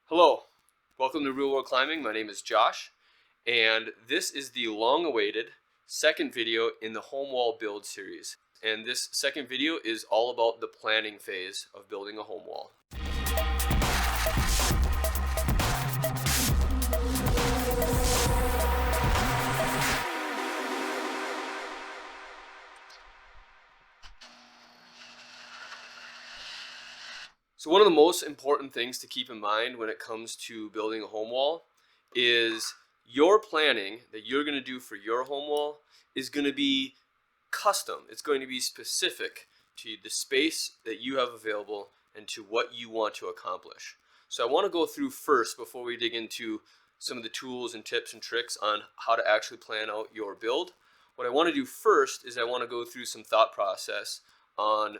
Hello, welcome to Real World Climbing. My name is Josh, and this is the long-awaited second video in the home wall build series. And this second video is all about the planning phase of building a home wall. So one of the most important things to keep in mind when it comes to building a home wall is your planning that you're going to do for your home wall is going to be custom. It's going to be specific to the space that you have available and to what you want to accomplish. So I want to go through first, before we dig into some of the tools and tips and tricks on how to actually plan out your build. What I want to do first is I want to go through some thought process on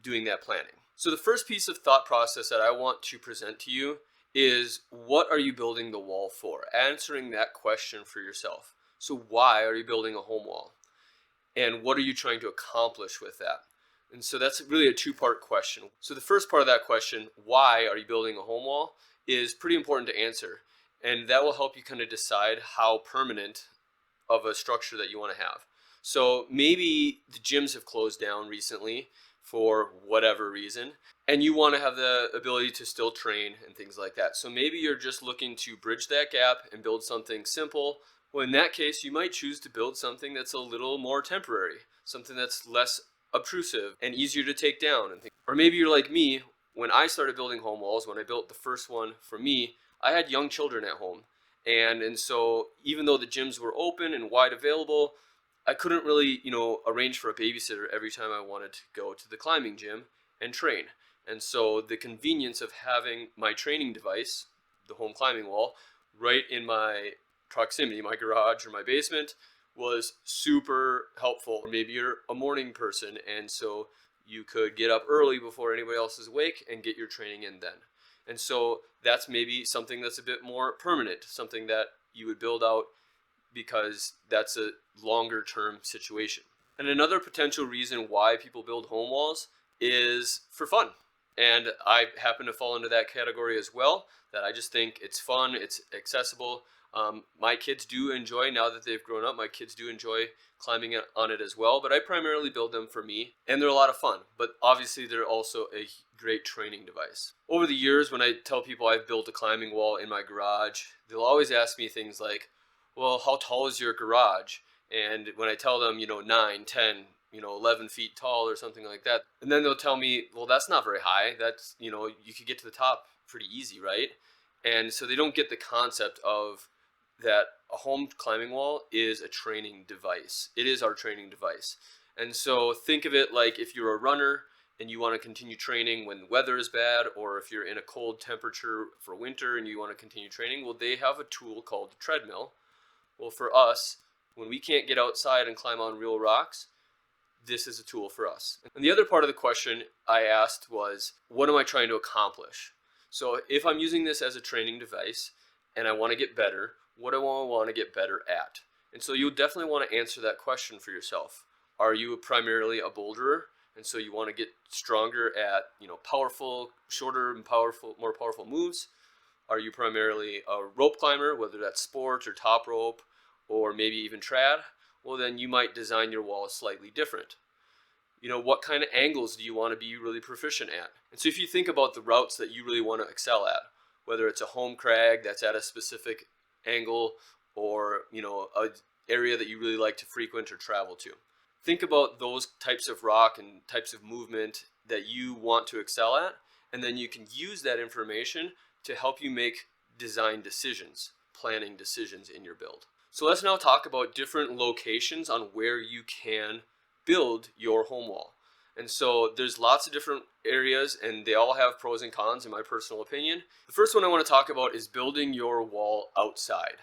doing that planning. So the first piece of thought process that I want to present to you is, what are you building the wall for? Answering that question for yourself. So why are you building a home wall? And what are you trying to accomplish with that? And so that's really a two-part question. So the first part of that question, why are you building a home wall, is pretty important to answer. And that will help you kind of decide how permanent of a structure that you want to have. So maybe the gyms have closed down recently for whatever reason, and you want to have the ability to still train and things like that. So maybe you're just looking to bridge that gap and build something simple. Well, in that case, you might choose to build something that's a little more temporary, something that's less obtrusive and easier to take down. Or maybe you're like me. When I started building home walls, when I built the first one for me, I had young children at home. And so even though the gyms were open and wide available, I couldn't really, arrange for a babysitter every time I wanted to go to the climbing gym and train. And so the convenience of having my training device, the home climbing wall, right in my proximity, my garage or my basement, was super helpful. Maybe you're a morning person, and so you could get up early before anybody else is awake and get your training in then. And so that's maybe something that's a bit more permanent, something that you would build out because that's a longer term situation. And another potential reason why people build home walls is for fun. And I happen to fall into that category as well, that I just think it's fun, it's accessible. My kids do enjoy, now that they've grown up, my kids do enjoy climbing on it as well, but I primarily build them for me, and they're a lot of fun. But obviously they're also a great training device. Over the years, when I tell people I've built a climbing wall in my garage, they'll always ask me things like, well, how tall is your garage? And when I tell them, 9, 10, 11 feet tall or something like that, and then they'll tell me, well, that's not very high. That's, you could get to the top pretty easy, right? And so they don't get the concept of that a home climbing wall is a training device. It is our training device. And so think of it like if you're a runner and you want to continue training when the weather is bad, or if you're in a cold temperature for winter and you want to continue training, well, they have a tool called the treadmill. Well, for us, when we can't get outside and climb on real rocks, this is a tool for us. And the other part of the question I asked was, what am I trying to accomplish? So if I'm using this as a training device and I want to get better, what do I want to get better at? And so you'll definitely want to answer that question for yourself. Are you primarily a boulderer? And so you want to get stronger at, powerful, shorter and more powerful moves? Are you primarily a rope climber, whether that's sport or top rope, or maybe even trad? Well, then you might design your wall slightly different. What kind of angles do you want to be really proficient at? And so if you think about the routes that you really want to excel at, whether it's a home crag that's at a specific angle, or, an area that you really like to frequent or travel to, think about those types of rock and types of movement that you want to excel at, and then you can use that information to help you make design decisions, planning decisions in your build. So let's now talk about different locations on where you can build your home wall. And so there's lots of different areas, and they all have pros and cons in my personal opinion. The first one I want to talk about is building your wall outside.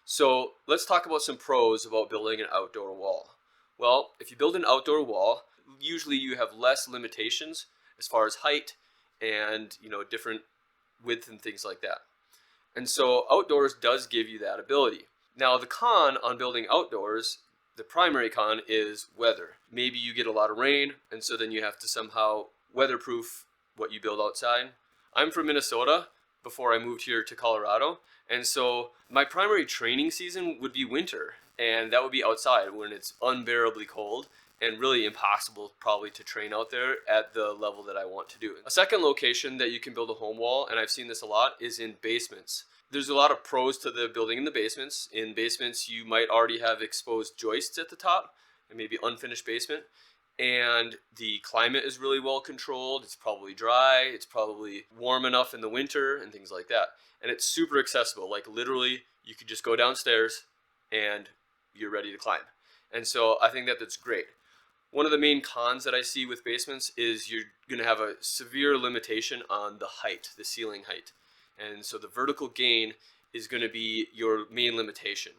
So let's talk about some pros about building an outdoor wall. Well, if you build an outdoor wall, usually you have less limitations as far as height and, different width and things like that. And so outdoors does give you that ability. Now the con on building outdoors, the primary con, is weather. Maybe you get a lot of rain, and so then you have to somehow weatherproof what you build outside. I'm from Minnesota, before I moved here to Colorado. And so my primary training season would be winter, and that would be outside when it's unbearably cold and really impossible probably to train out there at the level that I want to do. A second location that you can build a home wall, and I've seen this a lot, is in basements. There's a lot of pros to the building in the basements. In basements, you might already have exposed joists at the top and maybe unfinished basement, and the climate is really well controlled. It's probably dry, it's probably warm enough in the winter and things like that. And it's super accessible. Like literally you could just go downstairs and you're ready to climb. And so I think that that's great. One of the main cons that I see with basements is you're going to have a severe limitation on the height, the ceiling height. And so the vertical gain is going to be your main limitation.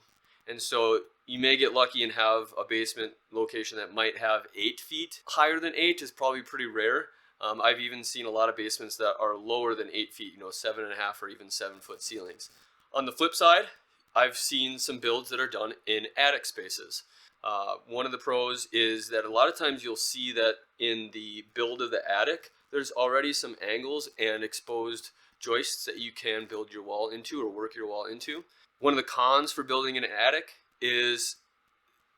And so you may get lucky and have a basement location that might have 8 feet. Higher than 8 is probably pretty rare. I've even seen a lot of basements that are lower than 8 feet, 7.5 or even 7-foot ceilings. On the flip side, I've seen some builds that are done in attic spaces. One of the pros is that a lot of times you'll see that in the build of the attic, there's already some angles and exposed joists that you can build your wall into or work your wall into. One of the cons for building in an attic is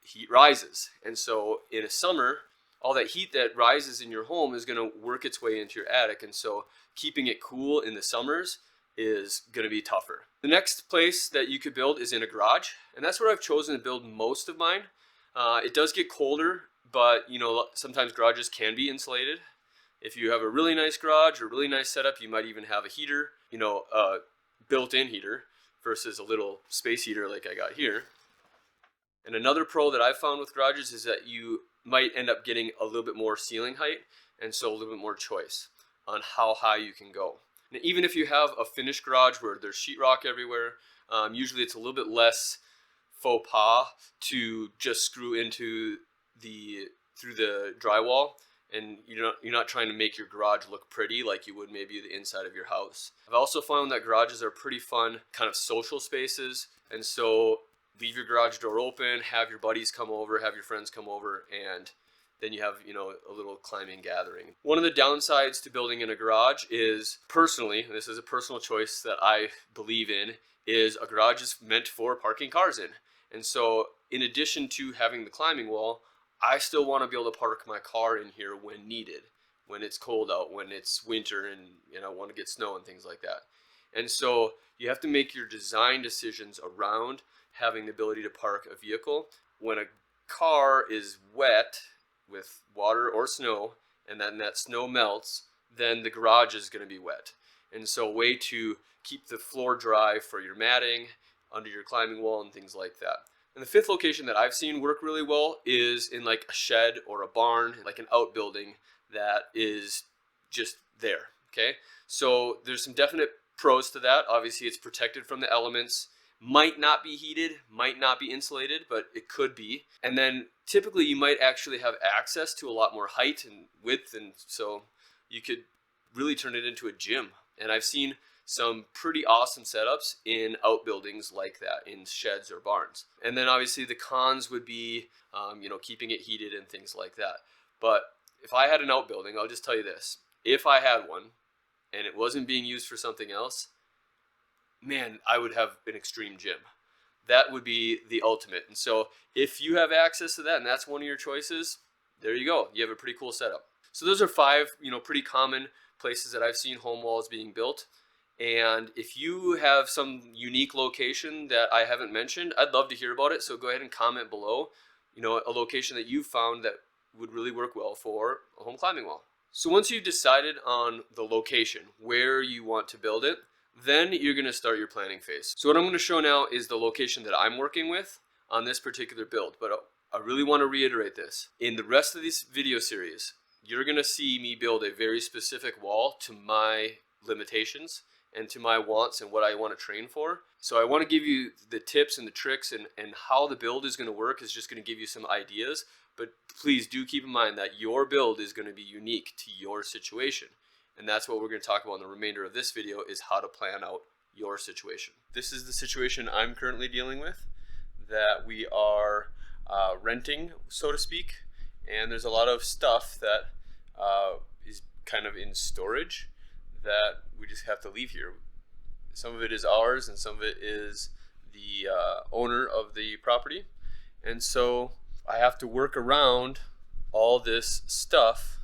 heat rises. And so in a summer, all that heat that rises in your home is going to work its way into your attic. And so keeping it cool in the summers is going to be tougher. The next place that you could build is in a garage. And that's where I've chosen to build most of mine. It does get colder, but sometimes garages can be insulated. If you have a really nice garage or really nice setup, you might even have a heater, a built-in heater versus a little space heater like I got here. And another pro that I've found with garages is that you might end up getting a little bit more ceiling height and so a little bit more choice on how high you can go. And even if you have a finished garage where there's sheetrock everywhere, usually it's a little bit less faux pas to just screw into through the drywall, and you're not trying to make your garage look pretty like you would maybe the inside of your house. I've also found that garages are pretty fun kind of social spaces, and so leave your garage door open, have your buddies come over, have your friends come over, and then you have a little climbing gathering. One of the downsides to building in a garage is, personally, and this is a personal choice that I believe in, is a garage is meant for parking cars in. And so in addition to having the climbing wall, I still want to be able to park my car in here when needed, when it's cold out, when it's winter and I want to get snow and things like that. And so you have to make your design decisions around having the ability to park a vehicle. When a car is wet with water or snow, and then that snow melts, then the garage is going to be wet. And so a way to keep the floor dry for your matting, under your climbing wall and things like that. And the fifth location that I've seen work really well is in like a shed or a barn, like an outbuilding that is just there, okay? So there's some definite pros to that. Obviously it's protected from the elements, might not be heated, might not be insulated, but it could be. And then typically you might actually have access to a lot more height and width, and so you could really turn it into a gym. And I've seen some pretty awesome setups in outbuildings like that, in sheds or barns. And then obviously the cons would be, keeping it heated and things like that. But if I had an outbuilding, I'll just tell you this, if I had one and it wasn't being used for something else, man, I would have an extreme gym. That would be the ultimate. And so if you have access to that and that's one of your choices, there you go. You have a pretty cool setup. So those are 5, pretty common places that I've seen home walls being built. And if you have some unique location that I haven't mentioned, I'd love to hear about it. So go ahead and comment below, a location that you found that would really work well for a home climbing wall. So once you've decided on the location, where you want to build it, then you're going to start your planning phase. So what I'm going to show now is the location that I'm working with on this particular build. But I really want to reiterate this. In the rest of this video series, you're going to see me build a very specific wall to my limitations and to my wants and what I want to train for. So I want to give you the tips and the tricks, and how the build is going to work is just going to give you some ideas. But please do keep in mind that your build is going to be unique to your situation. And that's what we're going to talk about in the remainder of this video, is how to plan out your situation. This is the situation I'm currently dealing with, that we are renting, so to speak. And there's a lot of stuff that is kind of in storage that we just have to leave here. Some of it is ours and some of it is the owner of the property. And so I have to work around all this stuff.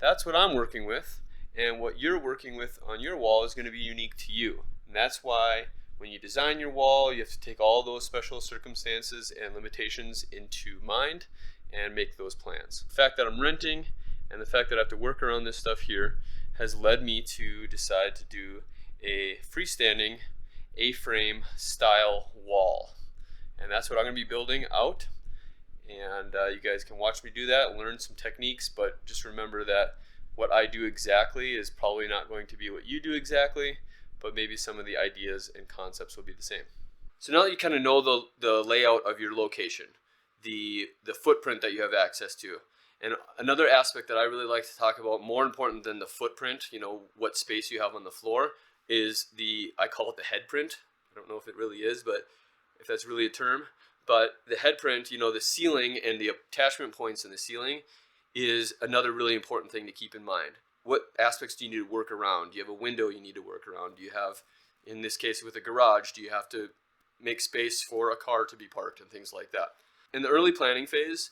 That's what I'm working with. And what you're working with on your wall is going to be unique to you. And that's why when you design your wall, you have to take all those special circumstances and limitations into mind and make those plans. The fact that I'm renting and the fact that I have to work around this stuff here has led me to decide to do a freestanding A-frame style wall. And that's what I'm going to be building out. And you guys can watch me do that, learn some techniques, but just remember that what I do exactly is probably not going to be what you do exactly, but maybe some of the ideas and concepts will be the same. So now that you kind of know the layout of your location, the footprint that you have access to, and another aspect that I really like to talk about, more important than the footprint, you know, what space you have on the floor, is I call it the head print. I don't know if it really is, but if that's really a term. But the head print, you know, the ceiling and the attachment points in the ceiling is another really important thing to keep in mind. What aspects do you need to work around? Do you have a window you need to work around? Do you have, in this case with a garage, do you have to make space for a car to be parked and things like that? In the early planning phase,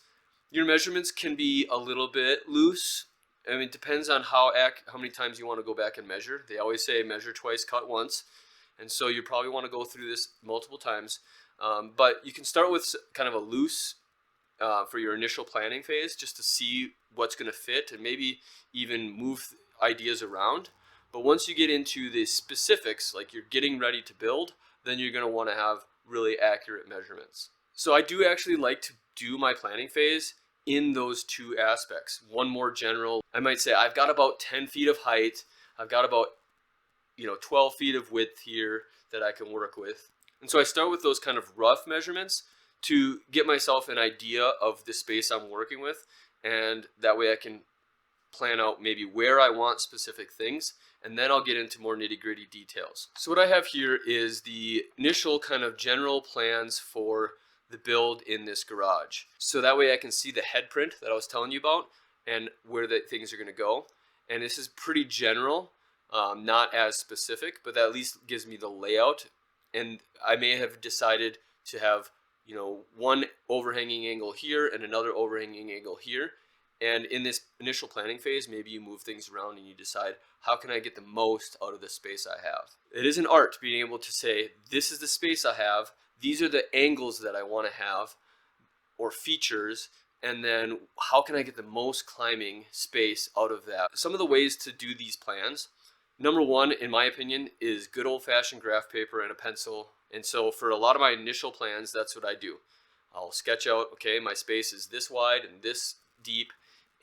your measurements can be a little bit loose. I mean, it depends on how many times you want to go back and measure. They always say measure twice, cut once. And so you probably want to go through this multiple times. But you can start with kind of a loose for your initial planning phase, just to see what's going to fit and maybe even move ideas around. But once you get into the specifics, like you're getting ready to build, then you're going to want to have really accurate measurements. So I do actually like to do my planning phase in those two aspects. One more general, I might say I've got about 10 feet of height, I've got about 12 feet of width here that I can work with. And so I start with those kind of rough measurements to get myself an idea of the space I'm working with, and that way I can plan out maybe where I want specific things, and then I'll get into more nitty-gritty details. So what I have here is the initial kind of general plans for the build in this garage. So that way I can see the head print that I was telling you about and where the things are going to go. And this is pretty general, not as specific, but that at least gives me the layout. And I may have decided to have, one overhanging angle here and another overhanging angle here. And in this initial planning phase, maybe you move things around and you decide, how can I get the most out of the space I have? It is an art being able to say, this is the space I have, these are the angles that I want to have, or features, and then how can I get the most climbing space out of that? Some of the ways to do these plans, number one, in my opinion, is good old-fashioned graph paper and a pencil. And so for a lot of my initial plans, that's what I do. I'll sketch out, okay, my space is this wide and this deep,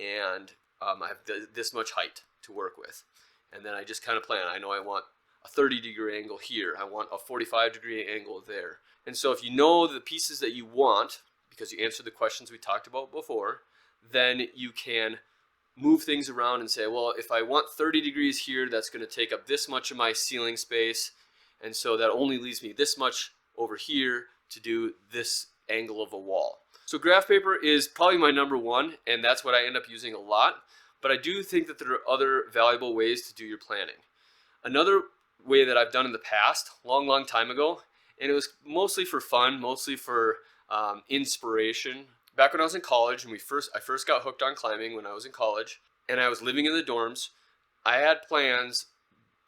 and I have this much height to work with. And then I just kind of plan. I know I want a 30-degree angle here. I want a 45-degree angle there. And so if you know the pieces that you want, because you answered the questions we talked about before, then you can move things around and say, well, if I want 30 degrees here, that's going to take up this much of my ceiling space. And so that only leaves me this much over here to do this angle of a wall. So graph paper is probably my number one, and that's what I end up using a lot. But I do think that there are other valuable ways to do your planning. Another way that I've done in the past, long time ago, and it was mostly for fun, mostly for inspiration. Back when I was in college, and I first got hooked on climbing when I was in college, and I was living in the dorms, I had plans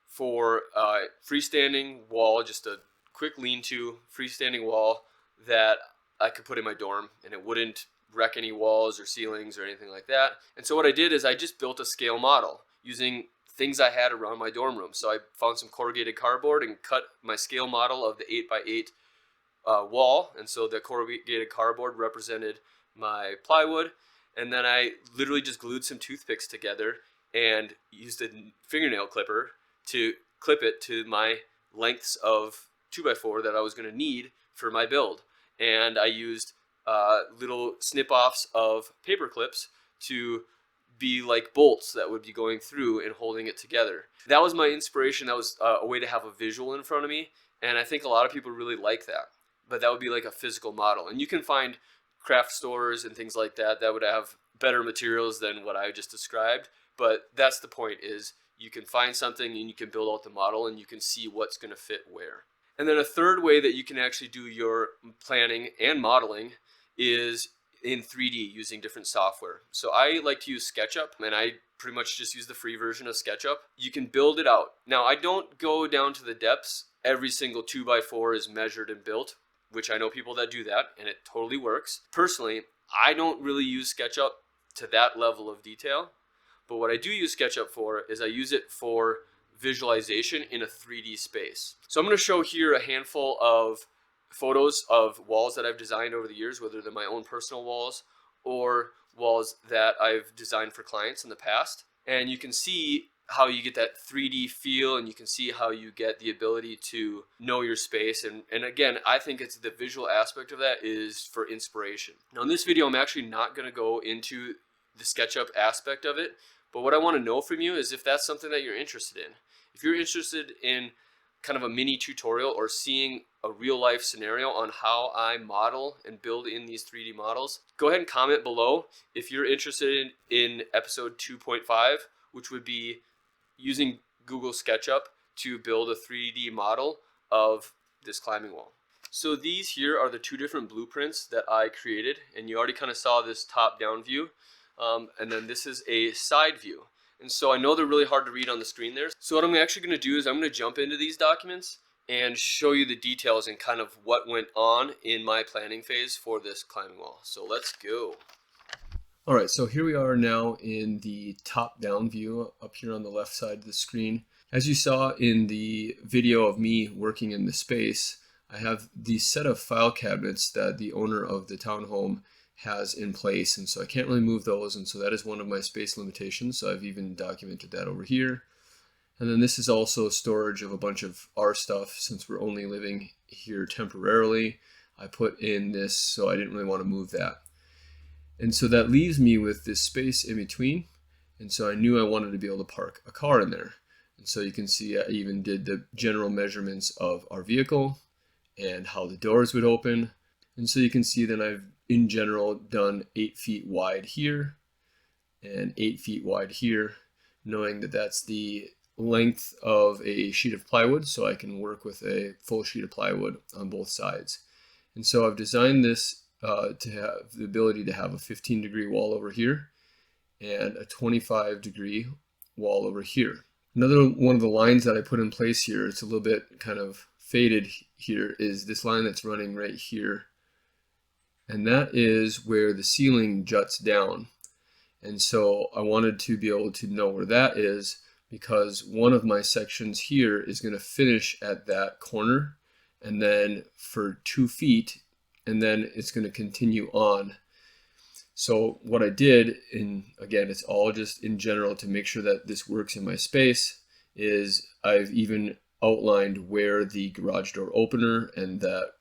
for a freestanding wall, just a quick lean-to freestanding wall that I could put in my dorm, and it wouldn't wreck any walls or ceilings or anything like that. And so what I did is I just built a scale model using things I had around my dorm room. So I found some corrugated cardboard and cut my scale model of the 8x8 wall. And so the corrugated cardboard represented my plywood. And then I literally just glued some toothpicks together and used a fingernail clipper to clip it to my lengths of 2x4 that I was going to need for my build. And I used little snip-offs of paper clips to be like bolts that would be going through and holding it together. That was my inspiration. That was a way to have a visual in front of me, and I think a lot of people really like that. But that would be like a physical model, and you can find craft stores and things like that that would have better materials than what I just described. But that's the point, is you can find something and you can build out the model and you can see what's going to fit where. And then a third way that you can actually do your planning and modeling is in 3D using different software. So I like to use SketchUp, and I pretty much just use the free version of SketchUp. You can build it out. Now, I don't go down to the depths. Every single 2x4 is measured and built, which I know people that do that, and it totally works. Personally, I don't really use SketchUp to that level of detail, but what I do use SketchUp for is I use it for visualization in a 3D space. So I'm going to show here a handful of photos of walls that I've designed over the years, whether they're my own personal walls or walls that I've designed for clients in the past. And you can see how you get that 3D feel, and you can see how you get the ability to know your space. And again, I think it's the visual aspect of that is for inspiration. Now in this video, I'm actually not going to go into the SketchUp aspect of it, but what I want to know from you is if that's something that you're interested in. If you're interested in kind of a mini tutorial or seeing a real life scenario on how I model and build in these 3D models, go ahead and comment below if you're interested in episode 2.5, which would be using Google SketchUp to build a 3D model of this climbing wall. So these here are the two different blueprints that I created, and you already kind of saw this top-down view, and then this is a side view. And so I know they're really hard to read on the screen there. So what I'm actually going to do is I'm going to jump into these documents and show you the details and kind of what went on in my planning phase for this climbing wall. So let's go. All right, so here we are now in the top-down view up here on the left side of the screen. As you saw in the video of me working in the space, I have these set of file cabinets that the owner of the townhome has in place, and so I can't really move those, and so that is one of my space limitations. So I've even documented that over here. And then this is also storage of a bunch of our stuff. Since we're only living here temporarily, I put in this, so I didn't really want to move that. And so that leaves me with this space in between, and so I knew I wanted to be able to park a car in there. And so you can see I even did the general measurements of our vehicle and how the doors would open. And so you can see that I've in general done 8 feet wide here and 8 feet wide here, knowing that that's the length of a sheet of plywood, so I can work with a full sheet of plywood on both sides. And so I've designed this to have the ability to have a 15-degree wall over here and a 25-degree wall over here. Another one of the lines that I put in place here, it's a little bit kind of faded here, is this line that's running right here. And that is where the ceiling juts down. And so I wanted to be able to know where that is, because one of my sections here is going to finish at that corner, and then for 2 feet, and then it's going to continue on. So what I did, and again, it's all just in general to make sure that this works in my space, is I've even outlined where the garage door opener and that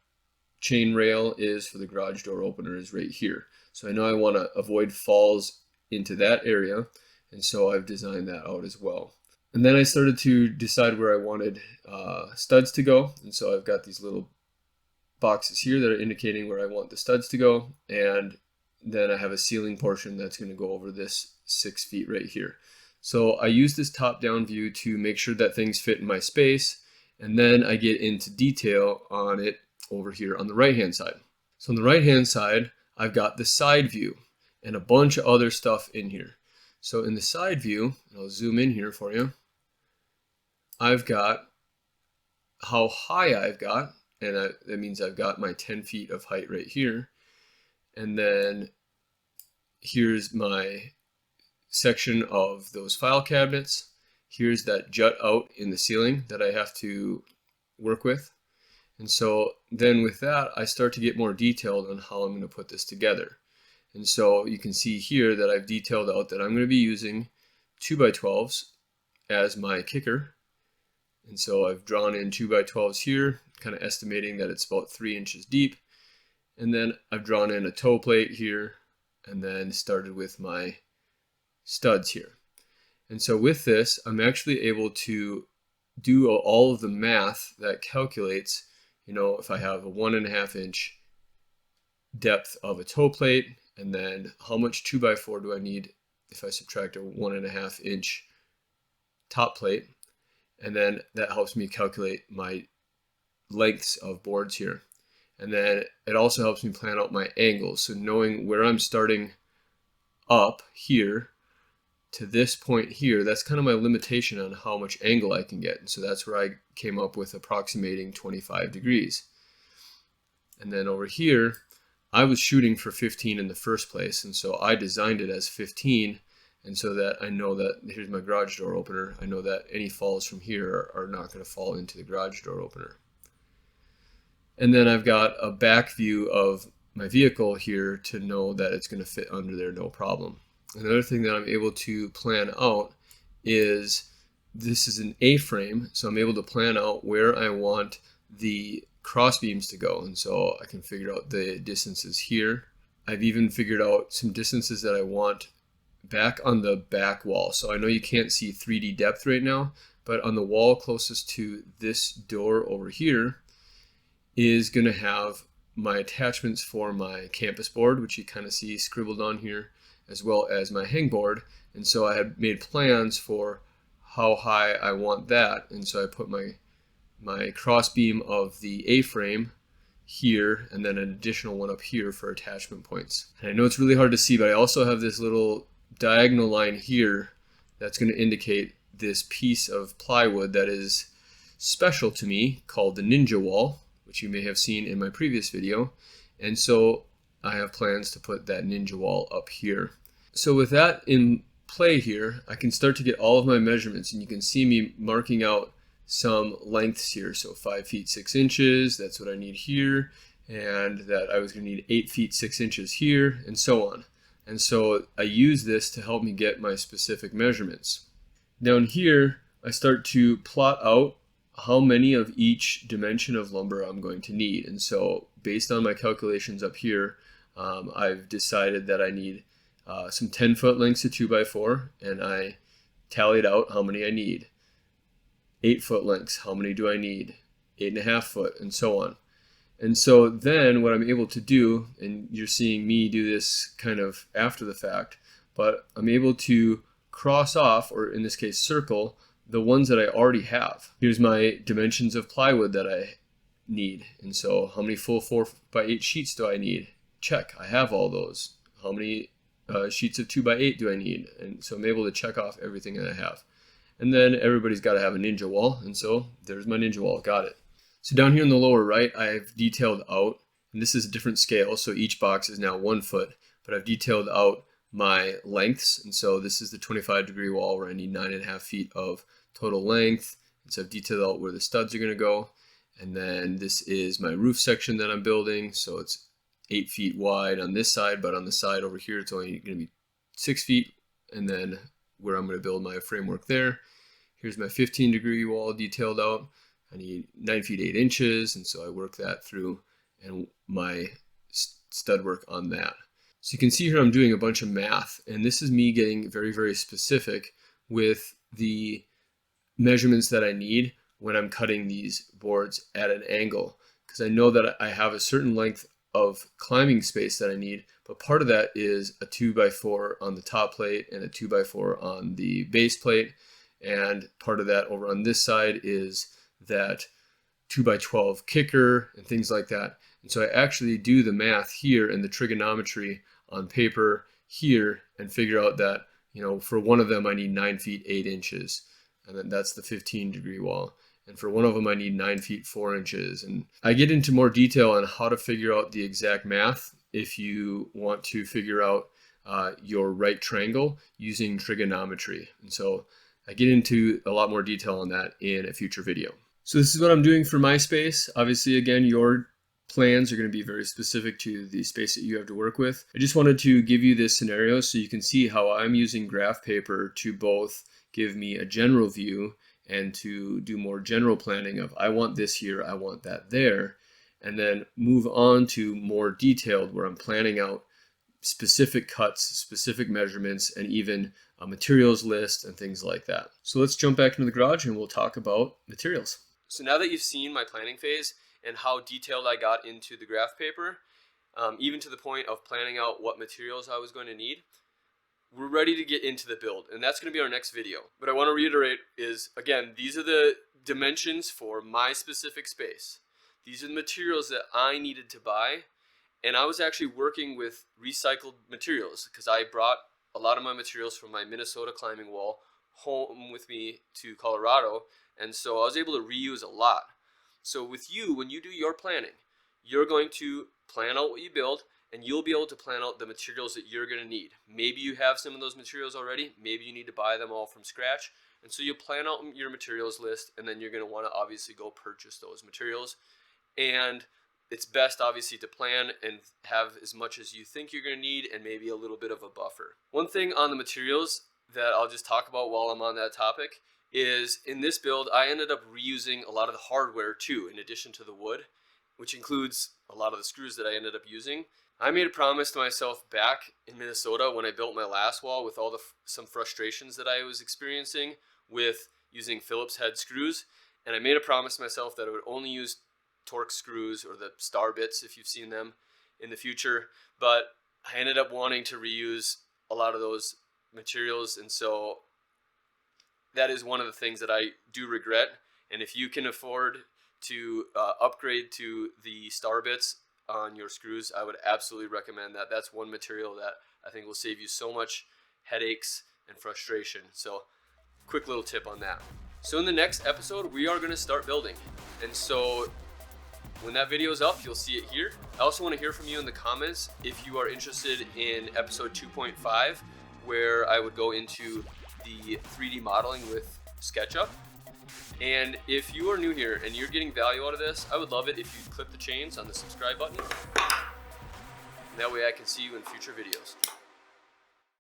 chain rail is for the garage door opener is right here. So I know I want to avoid falls into that area, and so I've designed that out as well. And then I started to decide where I wanted studs to go, and so I've got these little boxes here that are indicating where I want the studs to go, and then I have a ceiling portion that's going to go over this 6 feet right here. So I use this top-down view to make sure that things fit in my space, and then I get into detail on it over here on the right hand side. So on the right hand side, I've got the side view and a bunch of other stuff in here. So in the side view, I'll zoom in here for you, I've got how high I've got, and that means I've got my 10 feet of height right here. And then here's my section of those file cabinets. Here's that jut out in the ceiling that I have to work with. And so then with that, I start to get more detailed on how I'm going to put this together. And so you can see here that I've detailed out that I'm going to be using 2x12s as my kicker. And so I've drawn in 2x12s here, kind of estimating that it's about 3 inches deep. And then I've drawn in a toe plate here, and then started with my studs here. And so with this, I'm actually able to do all of the math that calculates, you know, if I have a 1.5 inch depth of a toe plate, and then how much 2x4 do I need if I subtract a 1.5 inch top plate, and then that helps me calculate my lengths of boards here. And then it also helps me plan out my angles. So knowing where I'm starting up here to this point here, that's kind of my limitation on how much angle I can get. And so that's where I came up with approximating 25 degrees. And then over here, I was shooting for 15 in the first place, and so I designed it as 15, and so that I know that, here's my garage door opener, I know that any falls from here are not going to fall into the garage door opener. And then I've got a back view of my vehicle here to know that it's going to fit under there no problem. Another thing that I'm able to plan out is, this is an A-frame, so I'm able to plan out where I want the cross beams to go, and so I can figure out the distances here. I've even figured out some distances that I want back on the back wall. So I know you can't see 3D depth right now, but on the wall closest to this door over here is going to have my attachments for my campus board, which you kind of see scribbled on here, as well as my hangboard. And so I had made plans for how high I want that, and so I put my cross beam of the A-frame here, and then an additional one up here for attachment points. And I know it's really hard to see, but I also have this little diagonal line here that's going to indicate this piece of plywood that is special to me, called the Ninja Wall, which you may have seen in my previous video. And so I have plans to put that Ninja Wall up here. So with that in play here, I can start to get all of my measurements, and you can see me marking out some lengths here. So 5 feet 6 inches, that's what I need here, and that I was going to need 8 feet 6 inches here, and so on. And so I use this to help me get my specific measurements. Down here, I start to plot out how many of each dimension of lumber I'm going to need. And so based on my calculations up here, I've decided that I need some 10-foot lengths of 2x4, and I tallied out how many I need. 8-foot lengths, how many do I need? 8.5 foot, and so on. And so then what I'm able to do, and you're seeing me do this kind of after the fact, but I'm able to cross off, or in this case circle, the ones that I already have. Here's my dimensions of plywood that I need. And so how many full 4x8 sheets do I need? Check, I have all those. How many sheets of 2x8 do I need? And so I'm able to check off everything that I have. And then everybody's got to have a Ninja Wall, and so there's my Ninja Wall, got it. So down here in the lower right, I've detailed out, and this is a different scale, so each box is now 1 foot, but I've detailed out my lengths, and so this is the 25-degree wall where I need 9.5 feet of total length, and so I've detailed out where the studs are going to go, and then this is my roof section that I'm building, so it's 8 feet wide on this side, but on the side over here it's only going to be 6 feet, and then where I'm going to build my framework there. Here's my 15-degree wall detailed out. I need 9 feet 8 inches, and so I work that through, and my stud work on that. So you can see here I'm doing a bunch of math, and this is me getting very, very specific with the measurements that I need when I'm cutting these boards at an angle, because I know that I have a certain length of climbing space that I need, but part of that is a 2x4 on the top plate and a 2x4 on the base plate, and part of that over on this side is that 2x12 kicker and things like that. And so I actually do the math here and the trigonometry on paper here and figure out that, for one of them I need 9 feet 8 inches, and then that's the 15-degree wall. And for one of them I need 9 feet 4 inches. And I get into more detail on how to figure out the exact math if you want to figure out your right triangle using trigonometry. And so I get into a lot more detail on that in a future video. So this is what I'm doing for my space. Obviously, again, your plans are going to be very specific to the space that you have to work with. I just wanted to give you this scenario so you can see how I'm using graph paper to both give me a general view and to do more general planning of I want this here, I want that there, and then move on to more detailed where I'm planning out specific cuts, specific measurements, and even a materials list and things like that. So let's jump back into the garage and we'll talk about materials. So now that you've seen my planning phase and how detailed I got into the graph paper, even to the point of planning out what materials I was going to need, we're ready to get into the build, and that's going to be our next video. But I want to reiterate is, again, these are the dimensions for my specific space. These are the materials that I needed to buy, and I was actually working with recycled materials because I brought a lot of my materials from my Minnesota climbing wall home with me to Colorado, and so I was able to reuse a lot. So with you, when you do your planning, you're going to plan out what you build, and you'll be able to plan out the materials that you're going to need. Maybe you have some of those materials already, maybe you need to buy them all from scratch, and so you'll plan out your materials list, and then you're going to want to obviously go purchase those materials. And it's best obviously to plan and have as much as you think you're going to need and maybe a little bit of a buffer. One thing on the materials that I'll just talk about while I'm on that topic is in this build I ended up reusing a lot of the hardware too, in addition to the wood, which includes a lot of the screws that I ended up using. I made a promise to myself back in Minnesota when I built my last wall with all the some frustrations that I was experiencing with using Phillips head screws, and I made a promise to myself that I would only use Torx screws or the star bits if you've seen them in the future, but I ended up wanting to reuse a lot of those materials, and so that is one of the things that I do regret. And if you can afford to upgrade to the star bits on your screws, I would absolutely recommend that. That's one material that I think will save you so much headaches and frustration. So quick little tip on that. So in the next episode we are going to start building, and so when that video is up you'll see it here. I also want to hear from you in the comments if you are interested in episode 2.5, where I would go into the 3D modeling with SketchUp. And if you are new here and you're getting value out of this, I would love it if you click the chains on the subscribe button. And that way I can see you in future videos.